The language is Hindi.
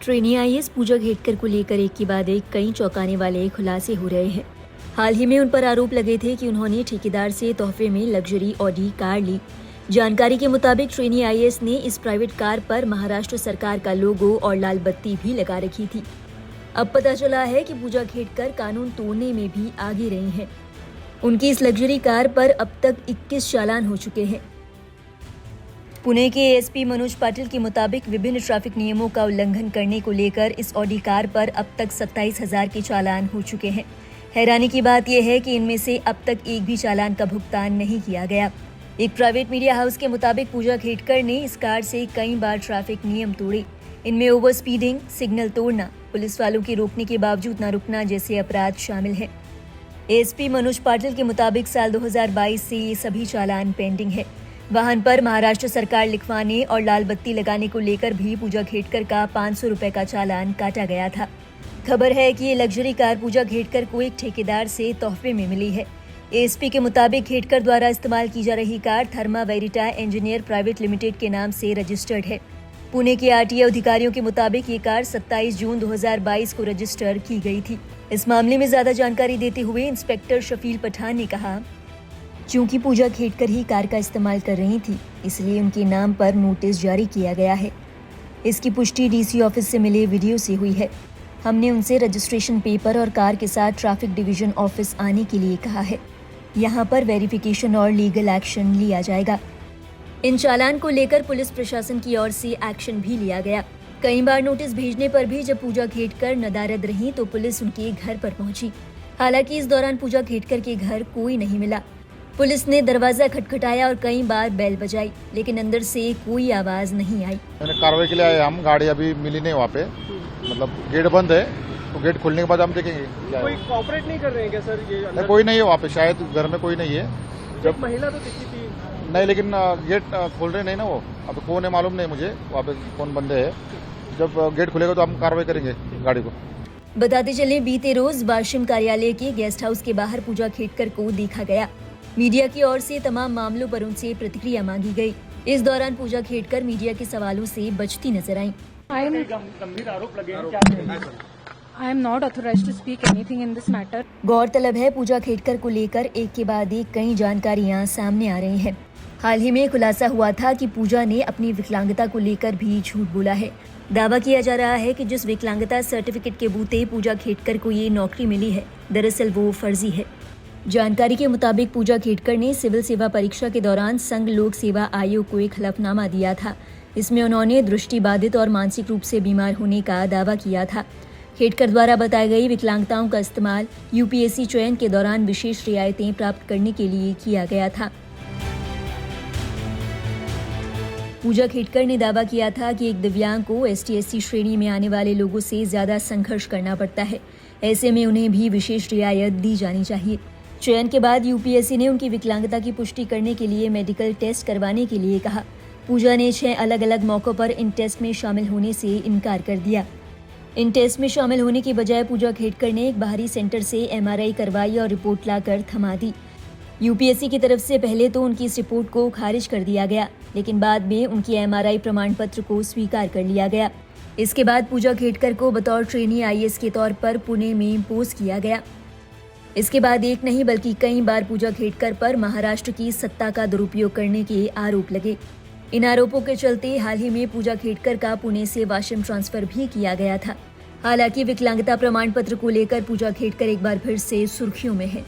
ट्रेनी आईएएस पूजा खेडकर को लेकर एक के बाद एक कई चौंकाने वाले खुलासे हो रहे हैं। हाल ही में उन पर आरोप लगे थे कि उन्होंने ठेकेदार से तोहफे में लग्जरी ऑडी कार ली। जानकारी के मुताबिक ट्रेनी आईएएस ने इस प्राइवेट कार पर महाराष्ट्र सरकार का लोगो और लाल बत्ती भी लगा रखी थी। अब पता चला है कि पूजा खेडकर कानून तोड़ने में भी आगे रही हैं। उनकी इस लग्जरी कार पर अब तक 21 चालान हो चुके हैं। पुणे के एएसपी मनोज पाटिल के मुताबिक विभिन्न ट्रैफिक नियमों का उल्लंघन करने को लेकर इस ऑडी कार पर अब तक 27,000 के चालान हो चुके हैं। हैरानी की बात यह है कि इनमें से अब तक एक भी चालान का भुगतान नहीं किया गया। एक प्राइवेट मीडिया हाउस के मुताबिक पूजा खेडकर ने इस कार से कई बार ट्रैफिक नियम तोड़े। इनमें ओवर स्पीडिंग, सिग्नल तोड़ना, पुलिस वालों के रोकने के बावजूद न रुकना जैसे अपराध शामिल हैं। एएसपी मनोज पाटिल के मुताबिक साल 2022 से ये सभी चालान पेंडिंग है। वाहन पर महाराष्ट्र सरकार लिखवाने और लाल बत्ती लगाने को लेकर भी पूजा खेडकर का 500 रुपए का चालान काटा गया था। खबर है कि ये लग्जरी कार पूजा खेडकर को एक ठेकेदार से तोहफे में मिली है। एएसपी के मुताबिक खेडकर द्वारा इस्तेमाल की जा रही कार थर्मा वेरिटा इंजीनियर प्राइवेट लिमिटेड के नाम से रजिस्टर्ड है। पुणे के आरटीओ अधिकारियों के मुताबिक ये कार 27 जून 2022 को रजिस्टर की गई थी। इस मामले में ज्यादा जानकारी देते हुए इंस्पेक्टर शफील पठान ने कहा, चूंकि पूजा खेडकर ही कार का इस्तेमाल कर रही थी, इसलिए उनके नाम पर नोटिस जारी किया गया है। इसकी पुष्टि डीसी ऑफिस से मिले वीडियो से हुई है। हमने उनसे रजिस्ट्रेशन पेपर और कार के साथ ट्रैफिक डिवीजन ऑफिस आने के लिए कहा है। यहाँ पर वेरिफिकेशन और लीगल एक्शन लिया जाएगा। इन चालान को लेकर पुलिस प्रशासन की ओर से एक्शन भी लिया गया। कई बार नोटिस भेजने पर भी जब पूजा खेडकर नदारद रही तो पुलिस उनके घर पर पहुंची। हालांकि इस दौरान पूजा खेडकर के घर कोई नहीं मिला। पुलिस ने दरवाजा खटखटाया और कई बार बेल बजाई, लेकिन अंदर से कोई आवाज नहीं आई। कार्रवाई के लिए आए हम, गाड़ी अभी मिली नहीं वहाँ पे, मतलब गेट बंद है, तो गेट खोलने के बाद हम देखेंगे। कोई कोऑपरेट नहीं कर रहे हैं क्या सर? ये नहीं, कोई नहीं है वहाँ पे, शायद घर में कोई नहीं है। जब महिला तो दिखी थी नहीं, लेकिन गेट खोल रहे नहीं ना वो, अब कौन है मालूम नहीं मुझे, वहाँ पे कौन बंदे है। जब गेट खुलेगा तो हम कार्रवाई करेंगे गाड़ी को। बताते चले, बीते रोज वाशिम कार्यालय के गेस्ट हाउस के बाहर पूजा खेडकर को देखा गया। मीडिया की ओर से तमाम मामलों पर उनसे प्रतिक्रिया मांगी गई। इस दौरान पूजा खेडकर मीडिया के सवालों से बचती नजर आईं। गंभीर आरोप लगे हैं, क्या I am not authorized to speak anything in this matter. गौरतलब है, पूजा खेडकर को लेकर एक के बाद एक कई जानकारियां सामने आ रही हैं। हाल ही में खुलासा हुआ था कि पूजा ने अपनी विकलांगता को लेकर भी झूठ बोला है। दावा किया जा रहा है कि जिस विकलांगता सर्टिफिकेट के बूते पूजा खेडकर को ये नौकरी मिली है, दरअसल वो फर्जी है। जानकारी के मुताबिक पूजा खेडकर ने सिविल सेवा परीक्षा के दौरान संघ लोक सेवा आयोग को एक हलफनामा दिया था। इसमें उन्होंने दृष्टिबाधित और मानसिक रूप से बीमार होने का दावा किया था। खेडकर द्वारा बताई गई विकलांगताओं का इस्तेमाल यूपीएससी चयन के दौरान विशेष रियायतें प्राप्त करने के लिए किया गया था। पूजा खेडकर ने दावा किया था कि एक दिव्यांग को एसटी/एससी श्रेणी में आने वाले लोगों से ज्यादा संघर्ष करना पड़ता है, ऐसे में उन्हें भी विशेष रियायत दी जानी चाहिए। चयन के बाद यूपीएससी ने उनकी विकलांगता की पुष्टि करने के लिए मेडिकल टेस्ट करवाने के लिए कहा। पूजा ने 6 अलग अलग मौकों पर इन टेस्ट में शामिल होने से इनकार कर दिया। इन टेस्ट में शामिल होने की बजाय पूजा खेडकर ने एक बाहरी सेंटर से एमआरआई करवाई और रिपोर्ट लाकर थमा दी। यूपीएससी की तरफ से पहले तो उनकी इस रिपोर्ट को खारिज कर दिया गया, लेकिन बाद में उनकी एमआरआई प्रमाण पत्र को स्वीकार कर लिया गया। इसके बाद पूजा खेडकर को बतौर ट्रेनी आईएएस के तौर पर पुणे में पोस्ट किया गया। इसके बाद एक नहीं बल्कि कई बार पूजा खेडकर पर महाराष्ट्र की सत्ता का दुरुपयोग करने के आरोप लगे। इन आरोपों के चलते हाल ही में पूजा खेडकर का पुणे से वाशिम ट्रांसफर भी किया गया था। हालांकि विकलांगता प्रमाण पत्र को लेकर पूजा खेडकर एक बार फिर से सुर्खियों में है।